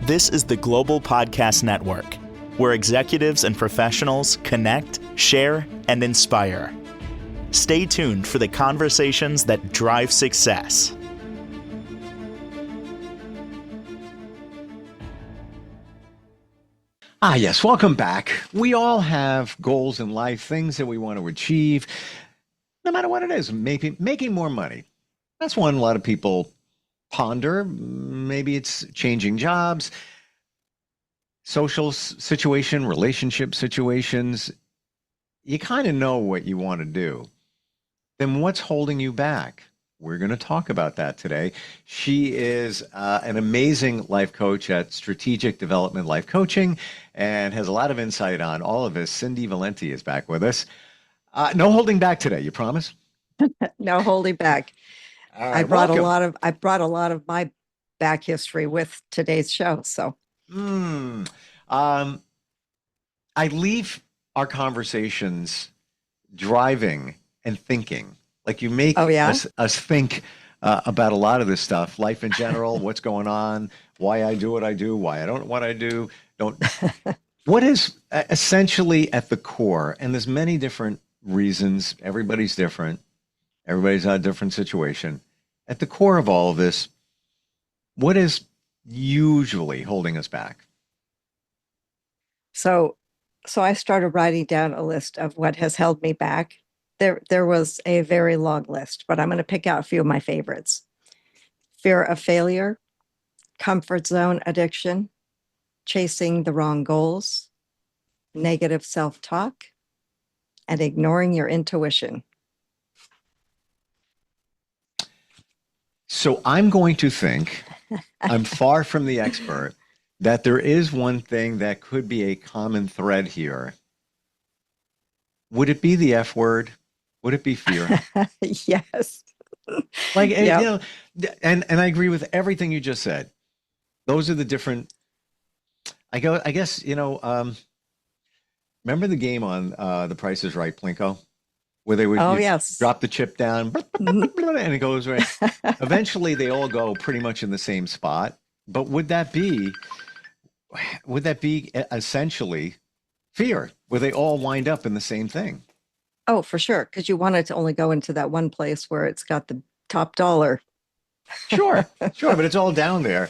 This is the Global Podcast Network, where executives and professionals connect, share, and inspire. Stay tuned for the conversations that drive success. Yes, welcome back. We all have goals in life, things that we want to achieve, no matter what it is. Maybe making more money. That's one a lot of people ponder. Maybe it's changing jobs, social situation, relationship situations. You kind of know what you want to do. Then what's holding you back? We're going to talk about that today. She is an amazing life coach at Strategic Development Life Coaching and has a lot of insight on all of this. Cindy Valente is back with us. No holding back today, you promise? No holding back. All right, I brought welcome. a lot of my back history with today's show. So I leave our conversations driving and thinking. Like you make us think about a lot of this stuff, life in general, what's going on, why I do what I do, why I don't what I do. What is essentially at the core, and there's many different reasons, everybody's different, everybody's in a different situation. At the core of all of this, what is usually holding us back? So I started writing down a list of what has held me back. There was a very long list, but I'm going to pick out a few of my favorites. Fear of failure, comfort zone addiction, chasing the wrong goals, negative self-talk, and ignoring your intuition. So I'm going to think, I'm far from the expert, that there is one thing that could be a common thread here. Would it be the F word? Would it be fear? Yes. Like, Yep. you know, and I agree with everything you just said. Those are the different, I guess, remember the game on The Price is Right, Plinko? Where they would yes. drop the chip down and it goes right. Eventually, they all go pretty much in the same spot. But would that be essentially fear? Where they all wind up in the same thing? Oh, for sure. Because you want it to only go into that one place where it's got the top dollar. Sure, but it's all down there.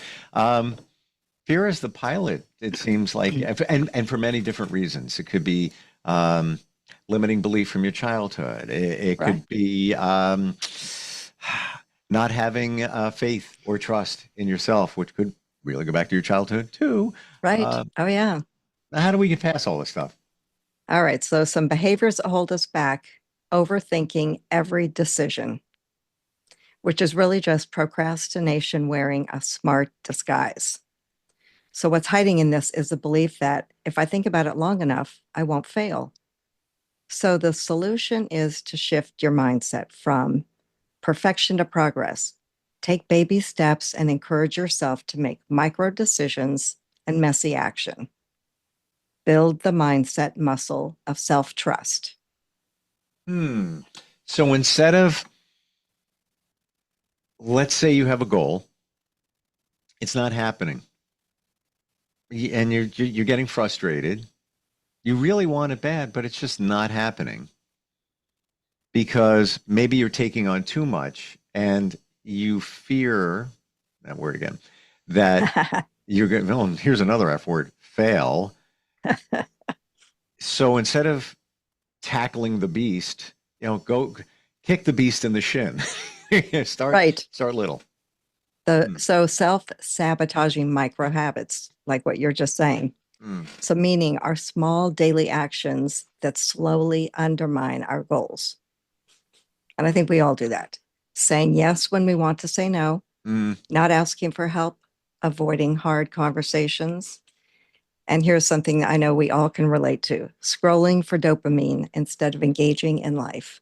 Fear is the pilot, it seems like, and for many different reasons. It could be limiting belief from your childhood. It Right. could be not having faith or trust in yourself, which could really go back to your childhood too. Right. Oh, yeah. How do we get past all this stuff? All right. So some behaviors that hold us back: overthinking every decision, which is really just procrastination wearing a smart disguise. So what's hiding in this is the belief that if I think about it long enough, I won't fail. So the solution is to shift your mindset from perfection to progress. Take baby steps and encourage yourself to make micro decisions and messy action. Build the mindset muscle of self-trust. So instead of, let's say you have a goal, it's not happening, and you're getting frustrated. You really want it bad, but it's just not happening because maybe you're taking on too much and you fear, that word again, that you're going to, here's another F word, fail. So instead of tackling the beast, go kick the beast in the shin. Start little. So self-sabotaging micro habits, like what you're just saying. So meaning our small daily actions that slowly undermine our goals. And I think we all do that. Saying yes when we want to say no, not asking for help, avoiding hard conversations. And here's something that I know we all can relate to: scrolling for dopamine instead of engaging in life.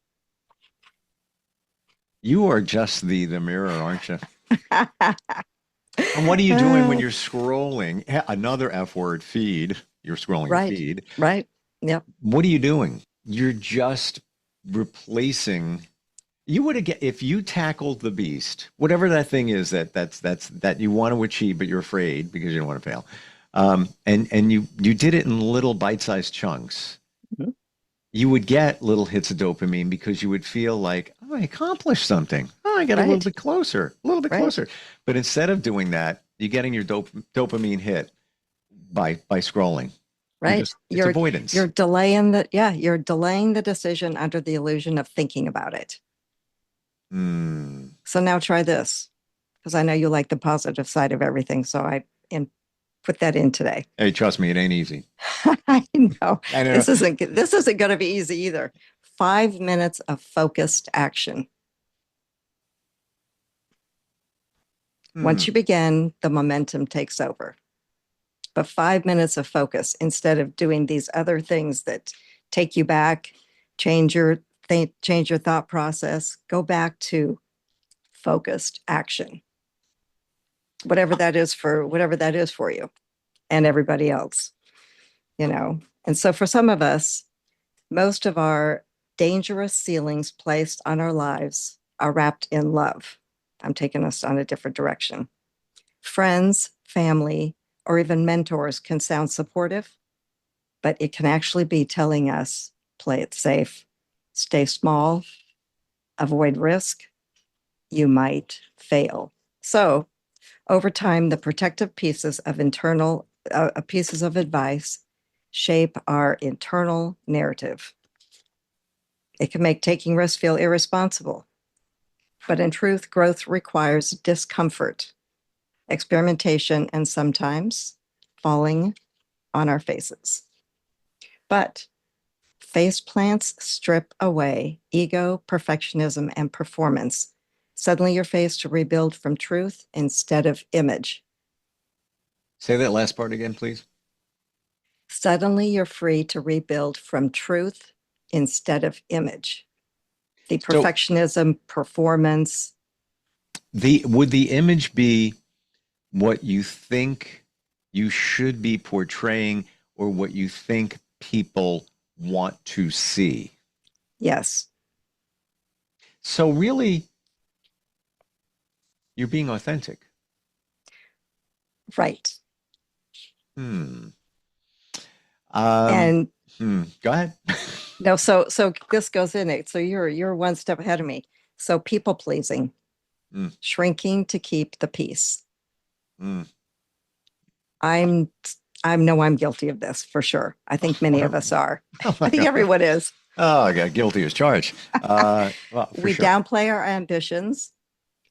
You are just the mirror, aren't you? And what are you doing when you're scrolling? Another F word, feed. You're scrolling a feed. Right. Yep. What are you doing? You're just replacing. You would have get if you tackled the beast, whatever that thing is that you want to achieve, but you're afraid because you don't want to fail. And you did it in little bite-sized chunks. Mhm. You would get little hits of dopamine because you would feel like, oh, I accomplished something. Oh, I got a little Right. bit closer, a little bit Right. closer. But instead of doing that, you're getting your dopamine hit by scrolling. Right. It's avoidance. You're delaying the decision under the illusion of thinking about it. Hmm. So now try this, because I know you like the positive side of everything. So and put that in today. Hey, trust me, it ain't easy. I know I know. this isn't going to be easy either. 5 minutes of focused action. Hmm. Once you begin, the momentum takes over. But 5 minutes of focus instead of doing these other things that take you back, change your thought process, go back to focused action. Whatever that is for you and everybody else, you know. And so for some of us, most of our dangerous ceilings placed on our lives are wrapped in love. I'm taking us on a different direction. Friends, family, or even mentors can sound supportive, but it can actually be telling us play it safe, stay small, avoid risk. You might fail. So, over time, the protective pieces of advice shape our internal narrative. It can make taking risks feel irresponsible, but in truth, growth requires discomfort, experimentation, and sometimes falling on our faces. But face plants strip away ego, perfectionism, and performance. Suddenly you're faced to rebuild from truth instead of image. Say that last part again, please. Suddenly you're free to rebuild from truth instead of image. The So perfectionism, performance. would the image be what you think you should be portraying or what you think people want to see? Yes, So really, you're being authentic. right. Hmm. Um, And Go ahead. no, so this goes in it. So you're one step ahead of me. So people pleasing, Mm, shrinking to keep the peace. mm. I'm I'm guilty of this for sure. I think many of us are. Oh my I think God. everyone is. Oh, I got guilty as charged. Well, for We sure. downplay our ambitions,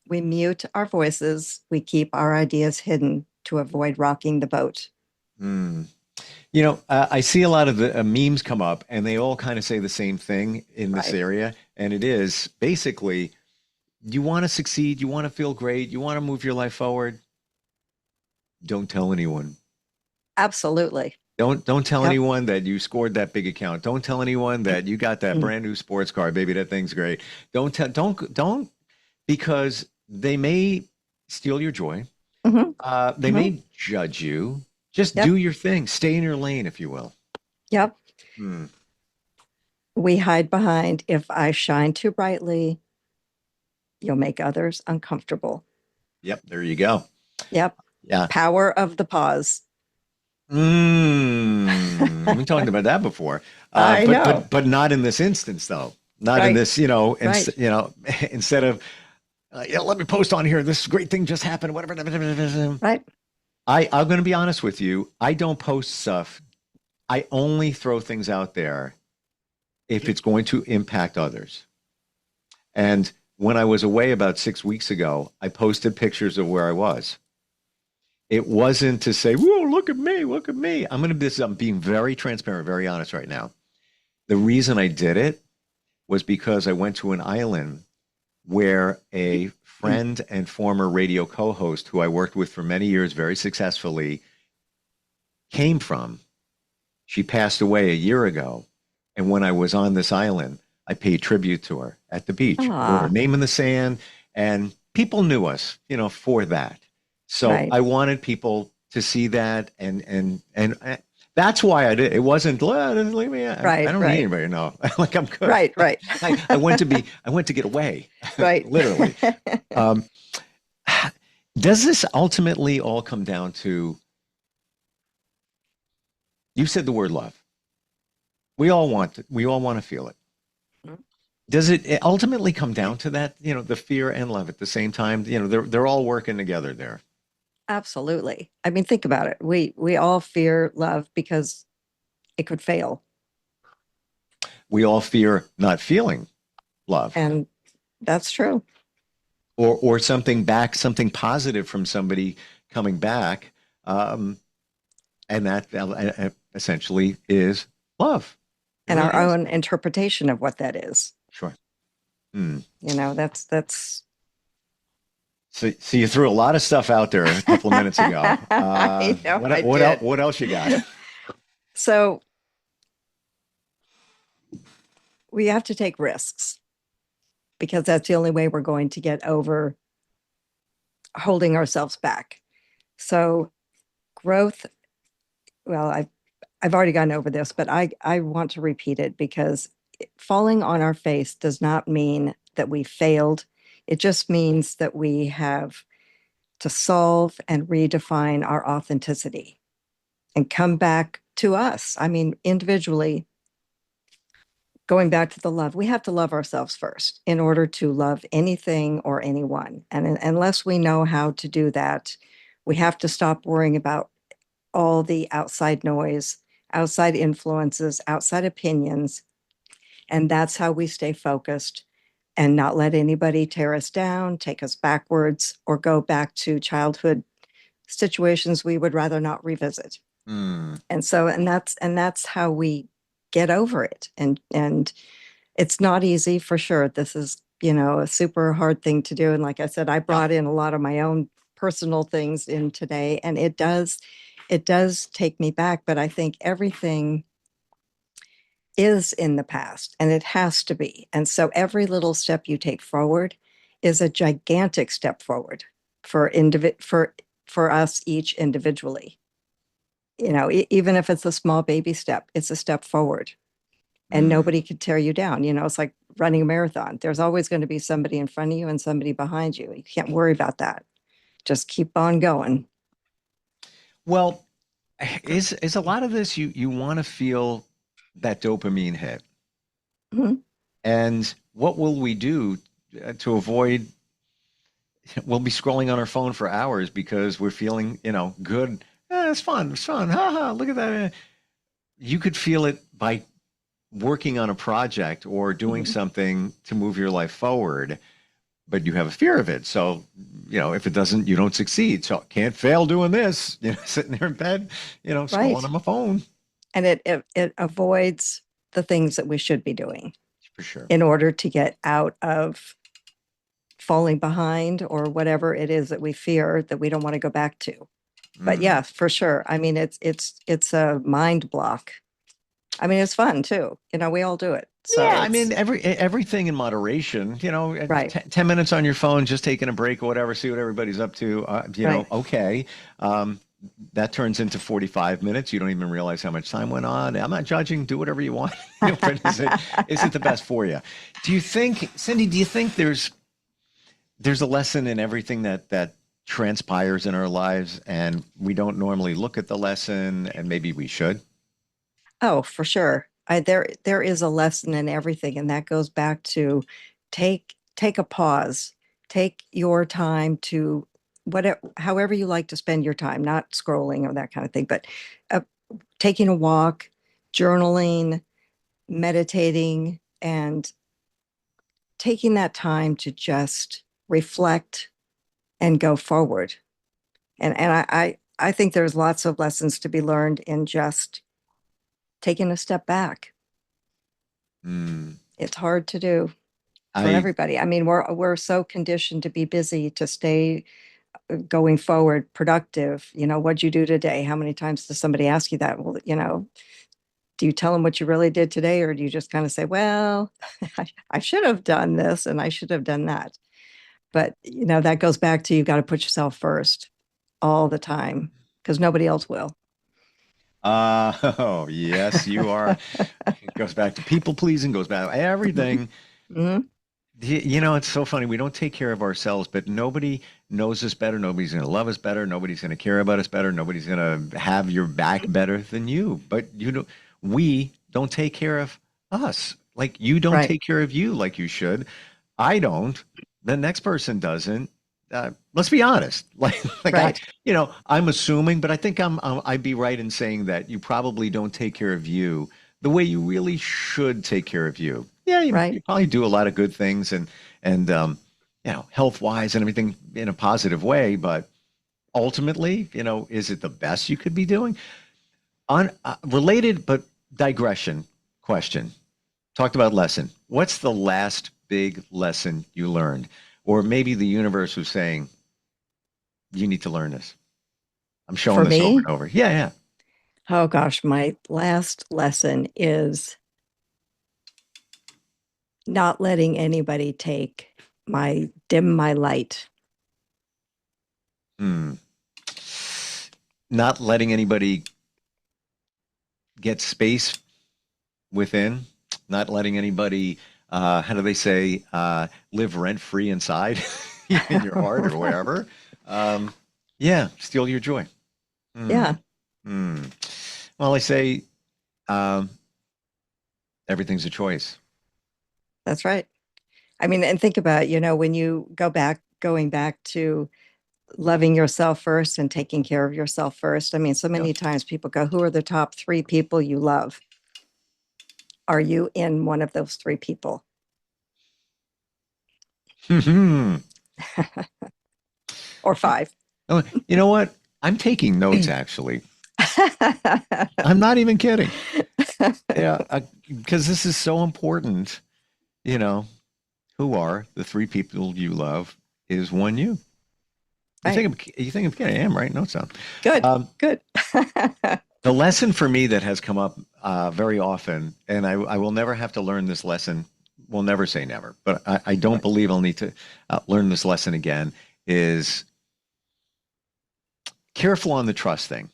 we mute our voices, we keep our ideas hidden to avoid rocking the boat. Hmm. I see a lot of the memes come up, and they all kind of say the same thing in this Right. area, and it is basically you want to succeed, you want to feel great, you want to move your life forward. Don't tell anyone. Absolutely. Don't tell Yep. anyone that you scored that big account. Don't tell anyone that you got that Mm. brand new sports car, baby. That thing's great. Don't because they may steal your joy. Mhm. They Mhm. may judge you. Just do Yep. your thing. Stay in your lane, if you will. Yep. Hmm. We hide behind if I shine too brightly, you'll make others uncomfortable. Yep, there you go. Yep. Yeah. Power of the pause. We talked about that before. I know. But not in this instance though. Not in Right. this, Right. instead of let me post on here. This great thing just happened. Whatever. Right. I'm going to be honest with you. I don't post stuff. I only throw things out there if it's going to impact others. And when I was away about 6 weeks ago, I posted pictures of where I was. It wasn't to say, "Whoa, look at me, look at me." I'm being very transparent, very honest right now. The reason I did it was because I went to an island where a friend and former radio co-host who I worked with for many years very successfully came from. She passed away a year ago. And when I was on this island, I paid tribute to her at the beach, wrote her Ah, name in the sand, and people knew us, for that. So right. I wanted people to see that and That's why I did. It wasn't, leave me. I Right, don't need right, anybody. No, like I'm good. right, right, I went to get away, right. literally. Um, does this ultimately all come down to, you said the word love. We all want to feel it. Does it ultimately come down to that, the fear and love at the same time? They're all working together there. Absolutely. I mean, think about it. We all fear love because it could fail. We all fear not feeling love And that's true. or something back, something positive from somebody coming back. Um, and that essentially is love. It And really our is. own interpretation of what that is. Sure. Hmm. That's So you threw a lot of stuff out there a couple of minutes ago. I know I What else? did. What else you got? So we have to take risks because that's the only way we're going to get over holding ourselves back. So growth, well, I've already gone over this, but I want to repeat it because falling on our face does not mean that we failed. It just means that we have to solve and redefine our authenticity and come back to us. I mean, individually, going back to the love, we have to love ourselves first in order to love anything or anyone. And unless we know how to do that, we have to stop worrying about all the outside noise, outside influences, outside opinions. And that's how we stay focused and not let anybody tear us down, take us backwards, or go back to childhood situations we would rather not revisit. Hmm. And that's how we get over it. And it's not easy for sure. This is, a super hard thing to do. And like I said, I Yeah. brought in a lot of my own personal things in today, and it does take me back, but I think everything is in the past and it has to be. And so every little step you take forward is a gigantic step forward for us each individually. Even if it's a small baby step, it's a step forward and Hmm. nobody could tear you down. It's like running a marathon. There's always going to be somebody in front of you and somebody behind you. You can't worry about that. Just keep on going. Well, is a lot of this you want to feel that dopamine hit, Mhm. and what will we do to avoid? We'll be scrolling on our phone for hours because we're feeling, good. It's fun. It's fun. Ha ha. Look at that. You could feel it by working on a project or doing Mhm. something to move your life forward, but you have a fear of it. So, if it doesn't, you don't succeed. So can't fail doing this, sitting there in bed, scrolling Right. on my phone. And it avoids the things that we should be doing For sure. in order to get out of falling behind or whatever it is that we fear that we don't want to go back to. But Mm. yeah, for sure. I mean, it's a mind block. I mean, it's fun too. We all do it. So Yeah, I mean it's everything in moderation. right, 10 minutes on your phone, just taking a break or whatever. See what everybody's up to. right. Okay. Um, that turns into 45 minutes. You don't even realize how much time went on. I'm not judging. Do whatever you want. But is it the best for you? Do you think, Cindy? Do you think there's a lesson in everything that transpires in our lives, and we don't normally look at the lesson, and maybe we should? Oh, for sure. There is a lesson in everything, and that goes back to take a pause, take your time to whatever, however you like to spend your time, not scrolling or that kind of thing, but uh, taking a walk, journaling, meditating, and taking that time to just reflect and go forward. And I think there's lots of lessons to be learned in just taking a step back. Hmm. It's hard to do for I everybody. I mean, we're so conditioned to be busy, to stay going forward, productive. What'd you do today? How many times does somebody ask you that? Well, do you tell them what you really did today, or do you just kind of say, well, I should have done this and I should have done that? But that goes back to you've got to put yourself first all the time because nobody else will. Oh, yes, you are. It goes back to people pleasing, goes back to everything. Mhm. You know, it's so funny. We don't take care of ourselves, but nobody knows us better. Nobody's going to love us better. Nobody's going to care about us better. Nobody's going to have your back better than you. But you know, we don't take care of us. Like you don't Right, take care of you like you should. I don't. The next person doesn't. Let's be honest. Like right, I'm assuming, but I think I'd be right in saying that you probably don't take care of you the way you really should take care of you. Yeah, you right. probably do a lot of good things and health wise and everything in a positive way, but ultimately, is it the best you could be doing? On related but digression question. Talked about lesson. What's the last big lesson you learned? Or maybe the universe was saying, you need to learn this. I'm showing For this over me, and over. Yeah, yeah. oh gosh, my last lesson is not letting anybody dim my light. Hmm. Not letting anybody get space within, not letting anybody, how do they say, live rent free inside in your heart or wherever. Um, yeah, steal your joy. Hmm. Yeah, Hmm. Well, I say um, everything's a choice. that's right. I mean, and think about, when you going back to loving yourself first and taking care of yourself first. I mean, so Yeah. many times people go, who are the top three people you love? Are you in one of those three people? Or five? Oh, you know what? I'm taking notes actually. I'm not even kidding. Yeah, because this is so important. You know, who are the three people you love is one you. Right. You think of, yeah, I am right. No, it's not. Good. Um, Good. the lesson for me that has come up very often, and I will never have to learn this lesson. We'll never say never, but I don't believe I'll need to learn this lesson again. Is careful on the trust thing.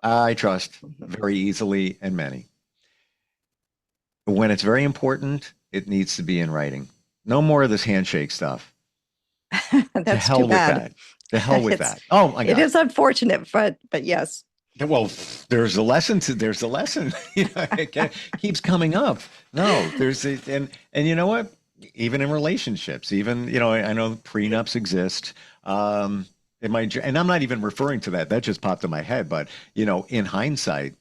I trust very easily and many. When it's very important, it needs to be in writing. No more of this handshake stuff. To That's too hell with bad. that. To hell with It's that. Oh my it God. is unfortunate, but yes. Well, there's a lesson. Keeps coming up. No, and you know what? Even in relationships, even I know prenups exist. And I'm not even referring to that. That just popped in my head. But in hindsight,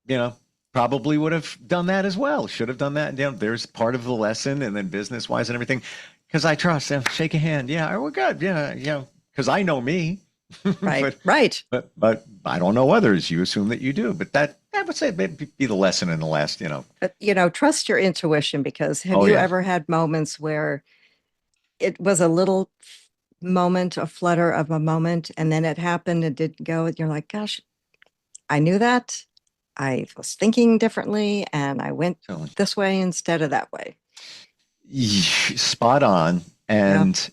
you know, probably would have done that as well. Should have done that. There's part of the lesson, and then business wise and everything. Because I trust them. Shake a hand. Yeah, we're good. Yeah, because I know me. Right. but Right. but I don't know others. You assume that you do, but that I would say maybe be the lesson in the last. But trust your intuition, because have Oh you yeah, ever had moments where it was a little moment, a flutter of a moment, and then it happened and didn't go, and you're like, gosh, I knew that. I was thinking differently and I went so, this way instead of that way. spot on. Yeah. And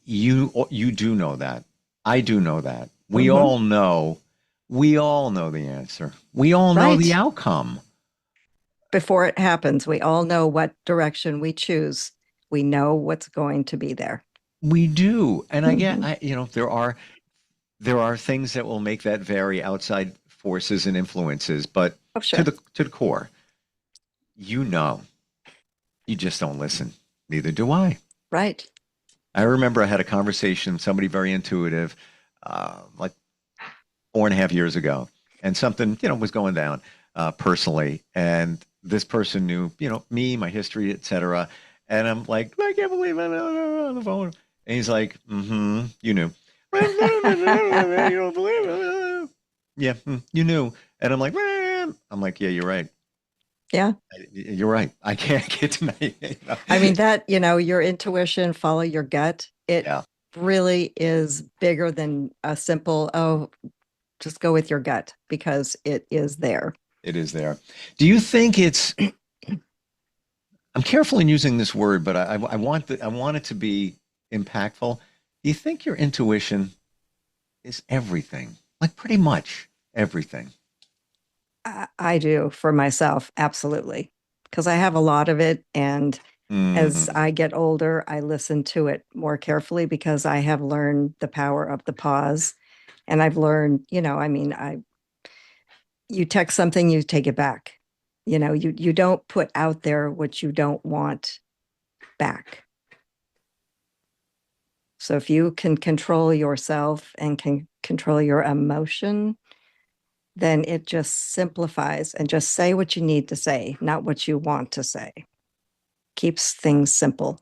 you do know that. I do know that. We Hmm. all know. We all know the answer. We all know the Right. outcome. Before it happens, we all know what direction we choose. We know what's going to be there. We do. And I get, Hmm. there are things that will make that vary outside forces and influences, but Oh, to sure. the core, you know, you just don't listen. Neither do I. Right. I remember I had a conversation with somebody very intuitive, like 4.5 years ago, and something, was going down personally. And this person knew, me, my history, etc. And I'm like, I can't believe I'm on the phone. And he's like, you knew. You don't believe it. Yeah, you knew. And I'm like, yeah, you're right. Yeah. You're right. I can't get tonight. I mean, that, your intuition, follow your gut, it Yeah, really is bigger than a simple, oh, just go with your gut, because it is there. it is there. Do you think it's I'm careful in using this word, but I want it to be impactful. Do you think your intuition is everything? Like pretty much everything. I do for myself, absolutely, because I have a lot of it. And as Mhm. I get older, I listen to it more carefully because I have learned the power of the pause. And I've learned, I mean, you text something, you take it back. You don't put out there what you don't want back. So if you can control yourself and can control your emotion, then it just simplifies and just say what you need to say, not what you want to say. Keeps things simple.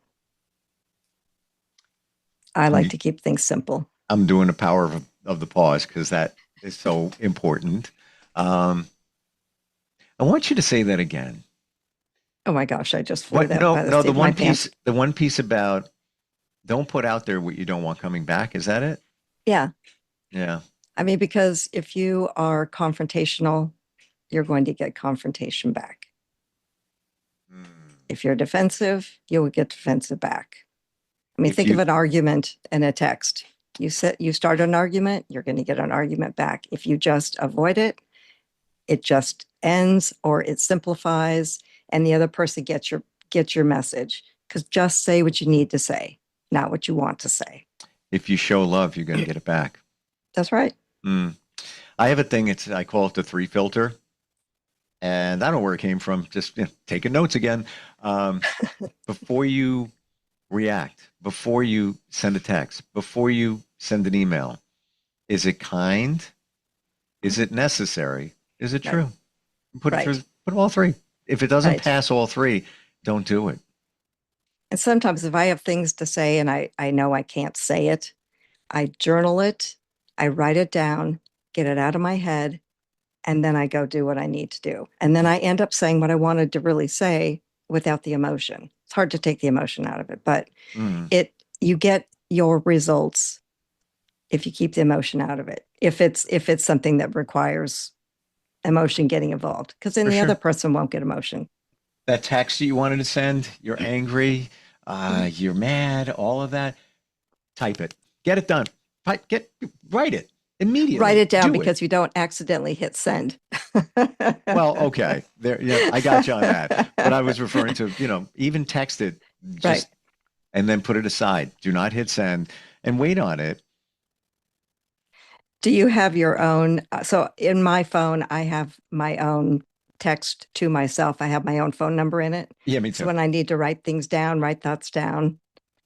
I like to keep things simple. I'm doing the power of the pause because that is so important. Um, I want you to say that again. Oh my gosh, I just flew What? that No, by the no. seat of my pants. The one piece about don't put out there what you don't want coming back. Is that it? Yeah. Yeah. I mean, because if you are confrontational, you're going to get confrontation back. Mm. If you're defensive, you will get defensive back. I mean, If think of you, an argument and a text. You start an argument, you're going to get an argument back. If you just avoid it, it just ends or it simplifies and the other person gets your message. Because just say what you need to say, not what you want to say. if you show love, you're going to get it back. That's right. Mm. I have a thing. I call it the three filter, and I don't know where it came from. Just taking notes again. Um, before you react, before you send a text, before you send an email, is it kind? Is it necessary? Is it Right. true? Put it through. Right. Put all three. If it doesn't Right. pass all three, don't do it. And sometimes if I have things to say and I know I can't say it, I journal it, I write it down, get it out of my head, and then I go do what I need to do. And then I end up saying what I wanted to really say without the emotion. It's hard to take the emotion out of it, but Mm, you get your results if you keep the emotion out of it. If it's something that requires emotion getting involved, because then for the other sure. person won't get emotion. That text that you wanted to send, you're angry, Mhm. you're mad, all of that. Type it. Get it done. Write it Write immediately. it down Do it. because you don't accidentally hit send. Well, okay. There, yeah, I got you on that. But I was referring to, even text it, Right. just and then put it aside. Do not hit send and wait on it. Do you have your own? So in my phone, I have my own text to myself. I have my own phone number in it. Yeah, me So too. when I need to write things down, write thoughts down,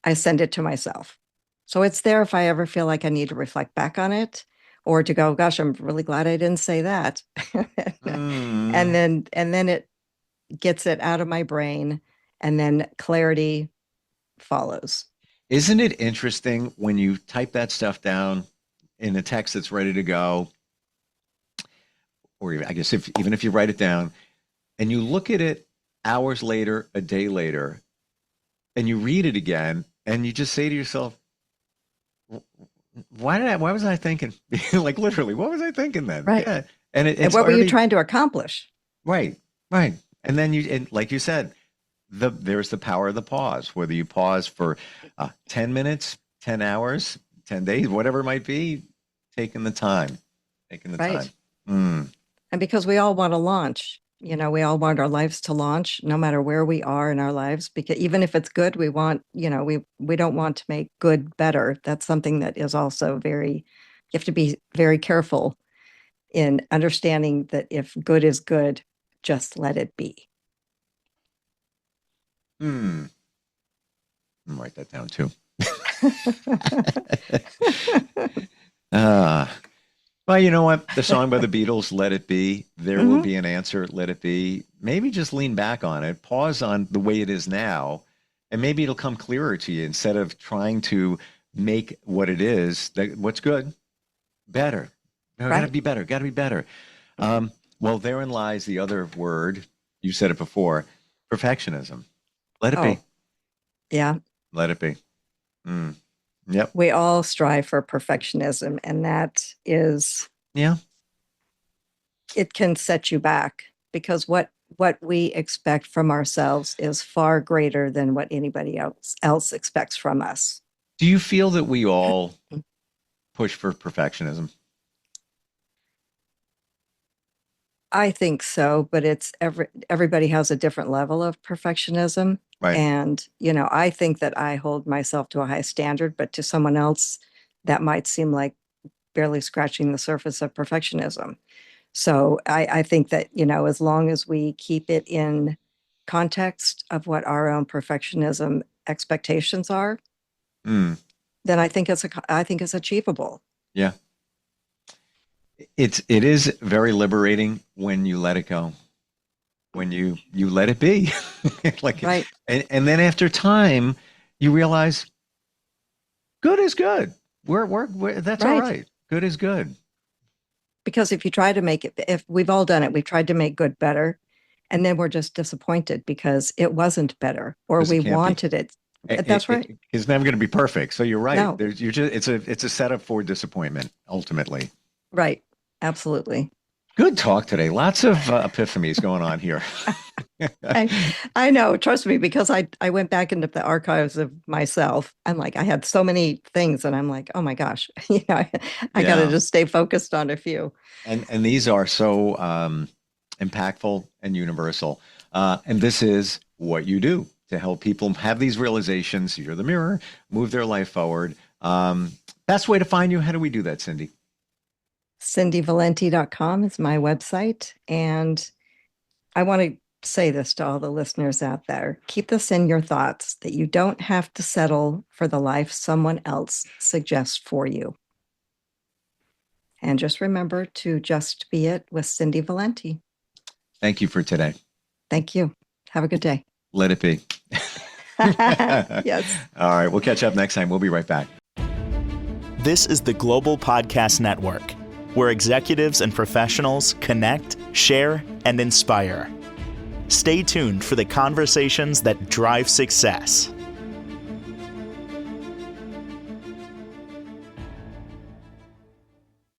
I send it to myself. So it's there if I ever feel like I need to reflect back on it or to go, gosh, I'm really glad I didn't say that. Mm. And then it gets it out of my brain and then clarity follows. Isn't it interesting when you type that stuff down in a text that's ready to go, or I guess even if you write it down and you look at it hours later, a day later, and you read it again, and you just say to yourself, why was I thinking? Like literally, what was I thinking then? Right. Yeah. And And it's what were you already trying to accomplish? right, right. And then and like you said, there's the power of the pause, whether you pause for 10 minutes, 10 hours, 10 days, whatever it might be, taking the time, taking the time. Right. Mm, And because we all want to launch, we all want our lives to launch no matter where we are in our lives, because even if it's good, we want, we don't want to make good better. That's something that is also you have to be very careful in understanding that if good is good, just let it be. mm. Write that down too. uh, well, you know what? The song by the Beatles, Let It Be, There Will Mhm. Be an Answer, Let It Be. Maybe just lean back on it, pause on the way it is now, and maybe it'll come clearer to you instead of trying to make what it is, what's good, better. No, got to Right. be better, got to be better. Um, well, therein lies the other word. You said it before, perfectionism. Let it be. Oh, yeah. Let it be. Mm. Yep. We all strive for perfectionism, and that is, Yeah. it can set you back because what we expect from ourselves is far greater than what anybody else expects from us. Do you feel that we all push for perfectionism? I think so, but it's everybody has a different level of perfectionism. Right. And, I think that I hold myself to a high standard, but to someone else, that might seem like barely scratching the surface of perfectionism. So I think that, as long as we keep it in context of what our own perfectionism expectations are, Mm, then I think it's achievable. yeah. It is very liberating when you let it go, when you let it be. Like, Right. and then after time, you realize good is good. That's all Right. right. Good is good. Because if you try to make it, if we've all done it, we've tried to make good better, and then we're just disappointed because it wasn't better or Because it we can't be. wanted it. That's right. It's never going to be perfect. So you're right. No, There's you just it's a setup for disappointment ultimately. right. Absolutely. Good talk today. Lots of epiphanies going on here. I, I know, trust me, because I went back into the archives of myself. I'm like, I had so many things, and I'm like, oh my gosh, I got to Yeah. just stay focused on a few. And these are so impactful and universal. And this is what you do to help people have these realizations. You're the mirror, move their life forward. Best way to find you. How do we do that, Cindy? CindyValente.com is my website. And I want to say this to all the listeners out there. Keep this in your thoughts that you don't have to settle for the life someone else suggests for you. And just remember to just be it with Cindy Valente. Thank you for today. Thank you. Have a good day. Let it be. Yes. All right. We'll catch up next time. We'll be right back. This is the Global Podcast Network, where executives and professionals connect, share, and inspire. Stay tuned for the conversations that drive success.